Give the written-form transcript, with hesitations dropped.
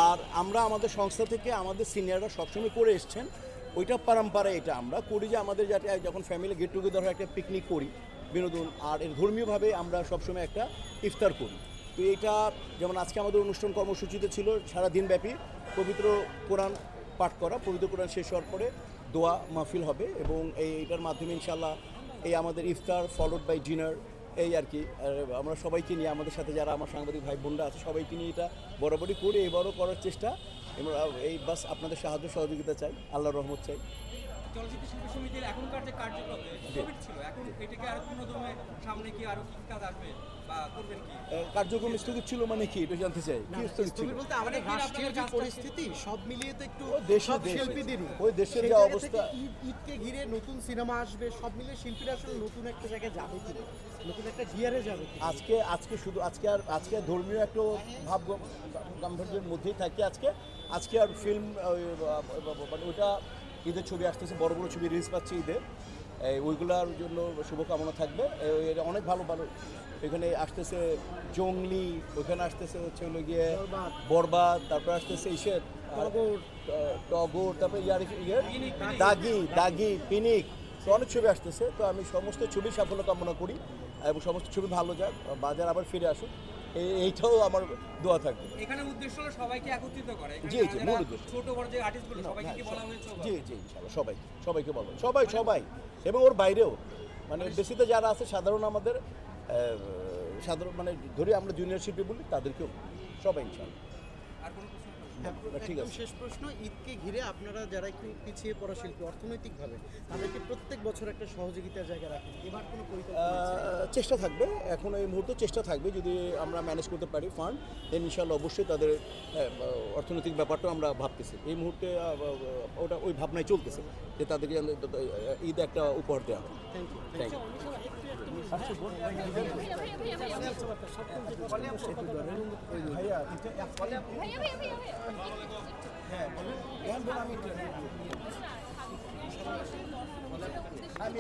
আর আমরা আমাদের সংস্থা থেকে আমাদের সিনিয়ররা সবসময় করে এসছেন, ওইটা পরম্পরা, এটা আমরা করি যে আমাদের যাতে যখন ফ্যামিলি গেট টুগেদার হয় একটা পিকনিক করি, বিনোদন, আর এর ধর্মীয়ভাবে আমরা সবসময় একটা ইফতার করি। তো এটা যেমন আজকে আমাদের অনুষ্ঠান কর্মসূচিতে ছিল সারা দিনব্যাপী পবিত্র কোরআন পাঠ করা, পবিত্র কোরআন শেষ হওয়ার পরে দোয়া মাহফিল হবে এবং এইটার মাধ্যমে ইনশাল্লাহ এই আমাদের ইফতার ফলোড বাই ডিনার, এই আর কি আমরা সবাইকে নিয়ে, আমাদের সাথে যারা আমার সাংবাদিক ভাই বোনরা আছে সবাইকে নিয়ে এটা বরাবরই করে এবারও করার চেষ্টা। এবং এই বাস আপনাদের সাহায্য সহযোগিতা চাই, আল্লাহর রহমত চাই। চলচ্চিত্র শিল্পী সমিতির এখনকার যে কার্যক্রম কোভিড ছিল, এখন এটাকে আরো পূর্ণদমে সামনে কি আরো কি কাজ আসবে বা করবেন কি? কার্যক্রম স্থগিত ছিল মানে কি এটা জানতে চাই, কি স্থগিত ছিল বলতে আমাদের রাষ্ট্রীয় যে পরিস্থিতি সব মিলিয়ে তো একটু দেশের শিল্পীদেরই ওই দেশের যে অবস্থা, ঈদকে ঘিরে নতুন সিনেমা আসবে, সব মিলিয়ে শিল্পীরা আসলে নতুন একটা জায়গায় যাবে কি, নতুন একটা গিয়ারে যাবে কি? আজকে শুধু আজকে ধর্মীয় একটা ভাব গাম্ভীর্যের মধ্যেই থাকি। আজকে আর ফিল্ম মানে ওইটা ঈদের ছবি আসতেছে, বড় বড় ছবি রিলিজ পাচ্ছে ঈদে, ওইগুলোর জন্য শুভকামনা থাকবে। অনেক ভালো ভালো এখানে আসতেছে জংলি, ওইখানে আসতেছে হচ্ছে হলো গিয়ে বরবাদ, তারপর আসতেছে ইসের টগর, তারপরে দাগি পিনিক, তো অনেক ছবি আসতেছে। তো আমি সমস্ত ছবি সাফল্য কামনা করি এবং সমস্ত ছবি ভালো যাক, বাজার আবার ফিরে আসুক, এইটাও আমার দোয়া থাকবে। এখানে উদ্দেশ্য হলো সবাইকে একত্রিত করা। জি মূল উদ্দেশ্য ছোট বড় যে আর্টিস্টগুলো সবাইকে কি বলা হয়েছে? জি ইনশাআল্লাহ সবাইকে বলো, সবাই এবং ওর বাইরেও মানে বেশিতে যারা আছে সাধারণ আমাদের সাধারণ মানে ধরি আমরা জুনিয়র শিল্পী বলি, তাদেরকেও সবাই ইনশাআল্লাহ। আর কোনো প্রশ্ন? ঠিক আছে, শেষ প্রশ্ন, ঈদকে ঘিরে আপনারা যারা একটু পিছিয়ে পড়া শিল্পী অর্থনৈতিকভাবে, তাদেরকে প্রত্যেক বছর একটা সহযোগিতার জায়গা রাখেন, এবার কোনো পরিকল্পনা আছে? চেষ্টা থাকবে, এখন এই মুহূর্তে চেষ্টা থাকবে, যদি আমরা ম্যানেজ করতে পারি ফান্ড, দেন ইনশাআল্লাহ অবশ্যই তাদের অর্থনৈতিক ব্যাপারটাও আমরা ভাবতেছি এই মুহূর্তে, ওটা ওই ভাবনায় চলতেছে যে তাদেরকে ঈদ একটা উপহার দেওয়া হবে। Thank you. আমি